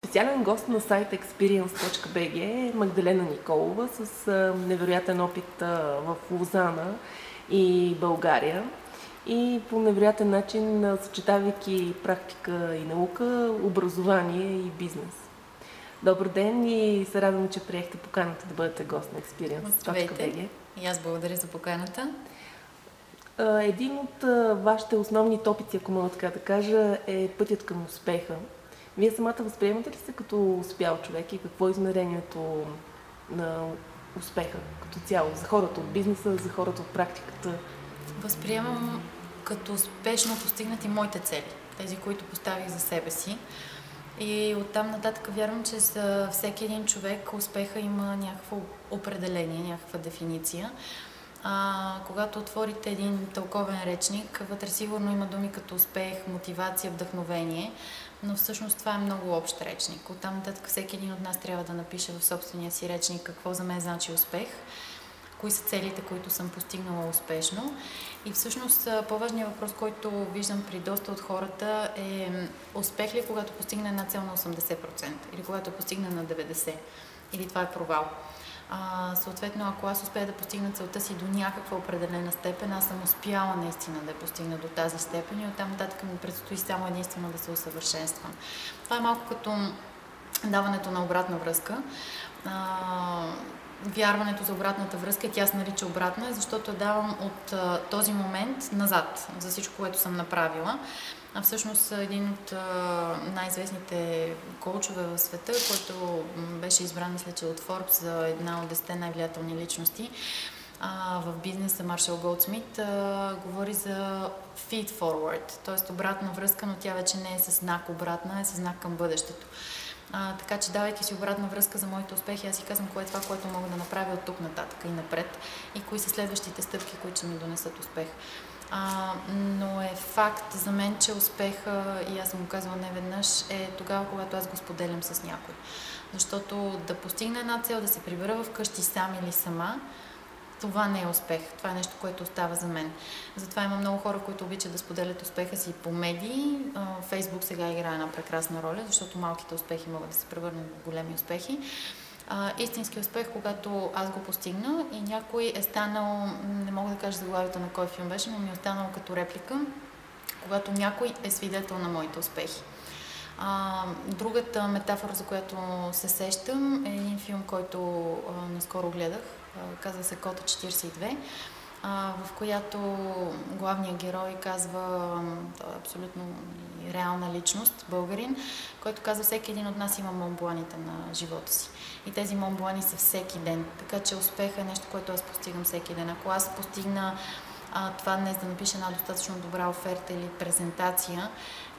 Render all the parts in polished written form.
Специален гост на сайта experience.bg е Магдалена Николова с невероятен опит в Лозана и България. И по невероятен начин, съчетавайки практика и наука, образование и бизнес. Добър ден и се радвам, че приехте поканата да бъдете гост на Experience.bg. И аз благодаря за поканата. Един от вашите основни топици, ако мога така да кажа, е пътят към успеха. Вие самата възприемате ли се като успял човек и какво е измерението на успеха като цяло? За хората от бизнеса, за хората от практиката? Възприемам като успешно постигнати моите цели, тези, които поставих за себе си. И оттам нататък вярвам, че за всеки един човек успеха има някакво определение, някаква дефиниция. Когато отворите един тълковен речник, вътре сигурно има думи като успех, мотивация, вдъхновение, но всъщност това е много общ речник. Оттам нататък всеки един от нас трябва да напише в собствения си речник какво за мен значи успех, кои са целите, които съм постигнала успешно. И всъщност по-важният въпрос, който виждам при доста от хората е успех ли когато постигне една цел на 80% или когато постигне на 90%, или това е провал. Съответно, ако аз успея да постигна целта си до някаква определена степен, аз съм успяла наистина да я постигна до тази степен и оттам нататък ми предстои само единствено да се усъвършенствам. Това е малко като даването на обратна връзка. Вярването за обратната връзка, тя се нарича обратна, защото я давам от този момент назад за всичко, което съм направила. Всъщност един от най-известните коучове в света, който беше избран, мисля, че от Forbes за една от 10 най-влиятелни личности в бизнеса, Маршал Голдсмит, говори за feed forward, т.е. обратна връзка, но тя вече не е със знак обратна, е със знак към бъдещето. Така че, давайки си обратна връзка за моите успехи, аз си казвам кое е това, което мога да направя от тук нататък и напред и кои са следващите стъпки, които ще ми донесат успех. Но е факт за мен, че успеха, и аз съм го казвала неведнъж, е тогава, когато аз го споделям с някой. Защото да постигна една цел, да се прибера вкъщи сам или сама, това не е успех. Това е нещо, което остава за мен. Затова има много хора, които обичат да споделят успеха си по медии. Фейсбук сега играе една прекрасна роля, защото малките успехи могат да се превърнат в големи успехи. Истински успех, когато аз го постигна и някой е станал, не мога да кажа заглавието на кой филм беше, но ми е останало като реплика, когато някой е свидетел на моите успехи. Другата метафора, за която се сещам, е един филм, който наскоро гледах, казва се Кота 42, в която главният герой казва, той е абсолютно реална личност, българин, който казва, всеки един от нас има монбланите на живота си. И тези монблани са всеки ден. Така че успеха е нещо, което аз постигам всеки ден. Ако аз постигна това днес да напиша една достатъчно добра оферта или презентация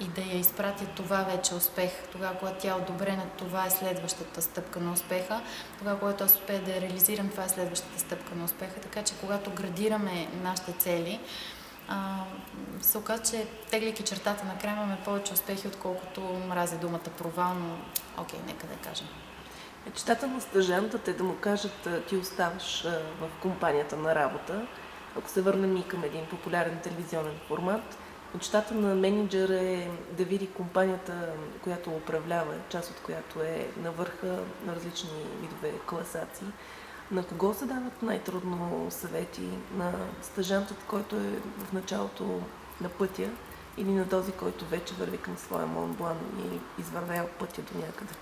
и да я изпратя, това вече е успех. Тогава, когато тя е одобрена, това е следващата стъпка на успеха. Тогава, когато аз успея да я реализирам, това е следващата стъпка на успеха. Така че, когато градираме нашите цели, се оказа, че теглейки чертата накрая имаме повече успехи, отколкото мразя думата провал, но окей, нека да кажем. Мечтата на стажантът е да му кажат, ти оставаш в компанията на работа. Ако се върнем и към един популярен телевизионен формат, мечтата на мениджър е да види компанията, която управлява, част от която е на върха на различни видове класации. На кого се дават най-трудно съвети? На стажантът, който е в началото на пътя, или на този, който вече върви към своя монблан и извървял пътя до някъде?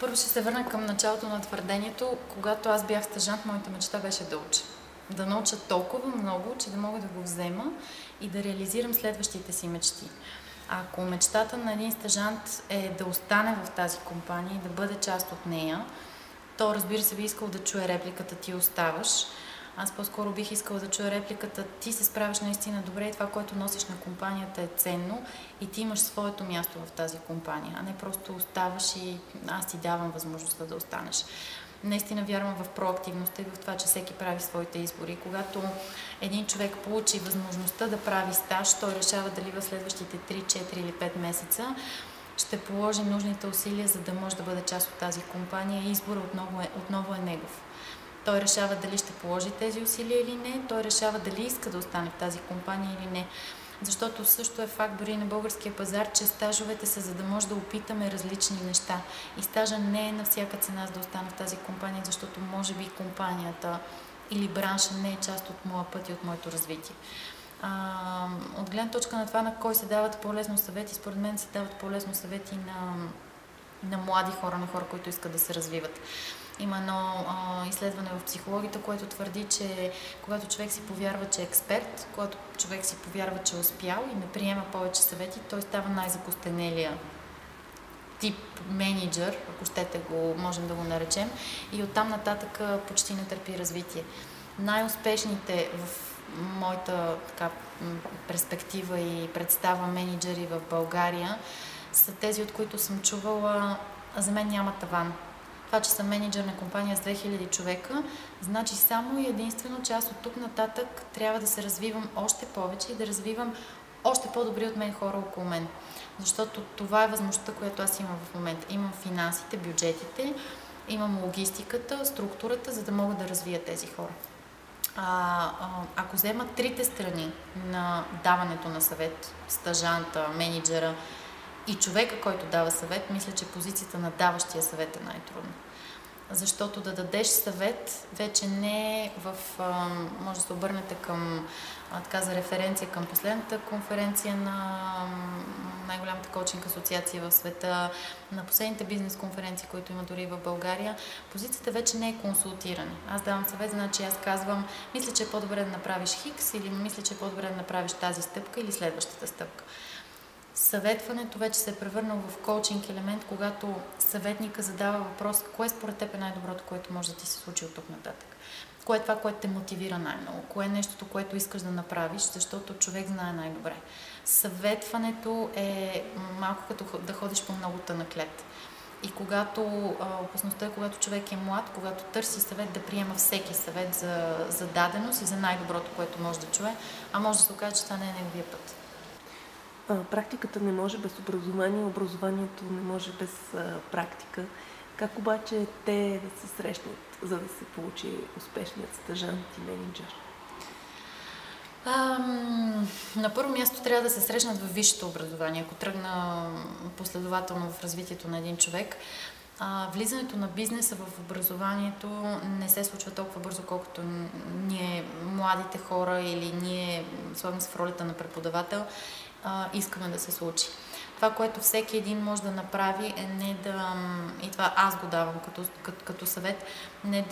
Първо ще се върна към началото на твърдението. Когато аз бях стажант, моята мечта беше да уча. Да науча толкова много, че да мога да го взема и да реализирам следващите си мечти. Ако мечтата на един стажант е да остане в тази компания и да бъде част от нея, то, разбира се, би искал да чуе репликата "ти оставаш". Аз по-скоро бих искала да чуя репликата "ти се справяш наистина добре и това, което носиш на компанията е ценно и ти имаш своето място в тази компания", а не просто оставаш и аз ти давам възможността да останеш. Наистина вярвам в проактивността и в това, че всеки прави своите избори. Когато един човек получи възможността да прави стаж, той решава дали в следващите 3, 4 или 5 месеца ще положи нужните усилия, за да може да бъде част от тази компания и изборът отново е негов. Той решава дали ще положи тези усилия или не, той решава дали иска да остане в тази компания или не. Защото също е факт дори на българския пазар, че стажовете са за да може да опитаме различни неща. И стажа не е на всяка цена за да остана в тази компания, защото може би компанията или бранша не е част от моя път и от моето развитие. От гледна точка на това на кой се дават по-лесно съвети, според мен се дават по-лесно съвети на млади хора, на хора, които искат да се развиват. Има едно изследване в психологията, което твърди, че когато човек си повярва, че е експерт, когато човек си повярва, че е успял и не приема повече съвети, той става най-закостенелия тип менеджер, ако щете го можем да го наречем, и оттам нататък почти не търпи развитие. Най-успешните в моята перспектива и представа менеджери в България са тези, от които съм чувала, за мен няма таван. Това, че съм менеджер на компания с 2000 човека, значи само и единствено, че аз от тук нататък трябва да се развивам още повече и да развивам още по-добри от мен хора около мен. Защото това е възможността, която аз имам в момента. Имам финансите, бюджетите, имам логистиката, структурата, за да мога да развия тези хора. Ако взема трите страни на даването на съвет, стажанта, менеджера и човека, който дава съвет, мисля, че позицията на даващия съвет е най-трудна. Защото да дадеш съвет вече не е може да се обърнете към за референция към последната конференция на най-голямата коучинг асоциация в света, на последните бизнес конференции, които има дори в България. Позицията вече не е консултиране. Аз давам съвет, значи аз казвам, мисля, че е по-добре да направиш хикс или мисля, че е по-добре да направиш тази стъпка или следващата стъпка. Съветването вече се е превърнало в коучинг елемент, когато съветника задава въпрос, кое според теб е най-доброто, което може да ти се случи от тук нататък. Кое е това, което те мотивира най-много? Кое е нещото, което искаш да направиш, защото човек знае най-добре. Съветването е малко като да ходиш по много тънък лед. И когато опасността е, когато човек е млад, когато търси съвет, да приема всеки съвет за даденост и за най-доброто, което може да чуе, а може да се окаже, че това не е неговия път. Практиката не може без образование, образованието не може без практика. Как обаче те да се срещнат, за да се получи успешният стажант и менеджер? На първо място трябва да се срещнат във висшето образование. Ако тръгна последователно в развитието на един човек, влизането на бизнеса в образованието не се случва толкова бързо, колкото ние, младите хора или ние, слагам се в ролята на преподавател, искаме да се случи. Това, което всеки един може да направи е не да, и това аз го давам като съвет, не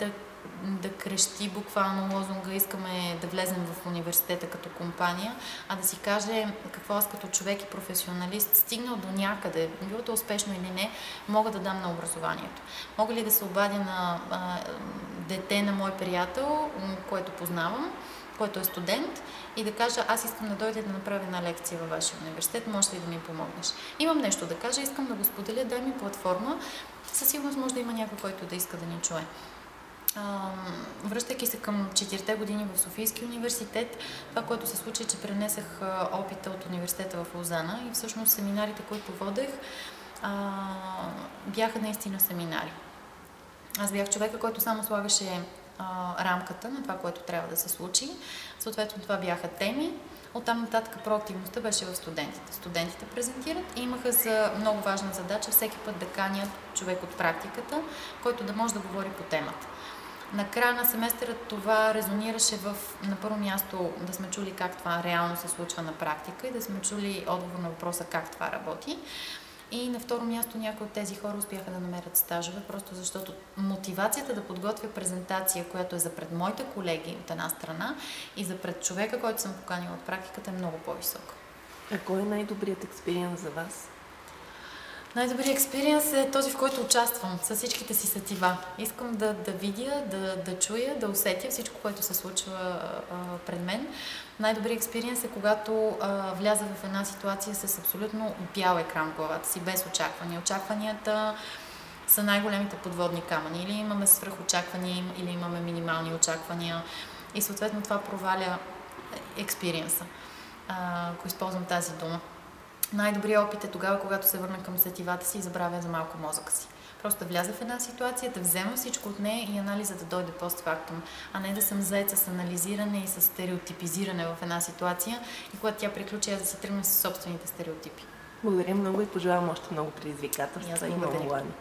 да крещи буквално лозунга искаме да влезем в университета като компания, а да си каже какво аз като човек и професионалист стигнал до някъде, било то успешно или не, мога да дам на образованието. Мога ли да се обадя на дете на мой приятел, което познавам, който е студент, и да кажа, аз искам да дойда да направя една лекция във вашия университет, можеш ли да ми помогнеш? Имам нещо да кажа, искам да го споделя, дай ми платформа, със сигурност може да има някой, който да иска да ни чуе. Връщайки се към 4-те години в Софийския университет, това, което се случи, е, че пренесах опита от университета в Лозана и всъщност семинарите, които водех, бяха наистина семинари. Аз бях човека, който само слагаше рамката на това, което трябва да се случи. Съответно, това бяха теми. Оттам нататък проактивността беше в студентите. Студентите презентират и имаха за много важна задача всеки път да канят човек от практиката, който да може да говори по темата. На края на семестъра това резонираше на първо място да сме чули как това реално се случва на практика и да сме чули отговор на въпроса как това работи. И на второ място някои от тези хора успяха да намерят стажове, просто защото мотивацията да подготвя презентация, която е за пред моите колеги от една страна и за пред човека, който съм поканила от практиката, е много по-висока. А кой е най-добрият експириенс за вас? Най-добрият експириенс е този, в който участвам, с всичките си сетива. Искам да видя, да чуя, да усетя всичко, което се случва пред мен. Най-добрият експириенс е когато вляза в една ситуация с абсолютно бял екран в главата си, без очаквания. Очакванията са най-големите подводни камъни. Или имаме свръхочаквания, или имаме минимални очаквания. И съответно това проваля експириенса, ако използвам тази дума. най-добрият опит е тогава, когато се върна към сетивата си и забравя за малко мозъка си. Просто да вляза в една ситуация, да взема всичко от нея и анализа да дойде постфактум, а не да съм заета с анализиране и с стереотипизиране в една ситуация и когато тя приключи, аз да си тръгна с собствените стереотипи. Благодаря много и пожелавам още много предизвикателства и много лани.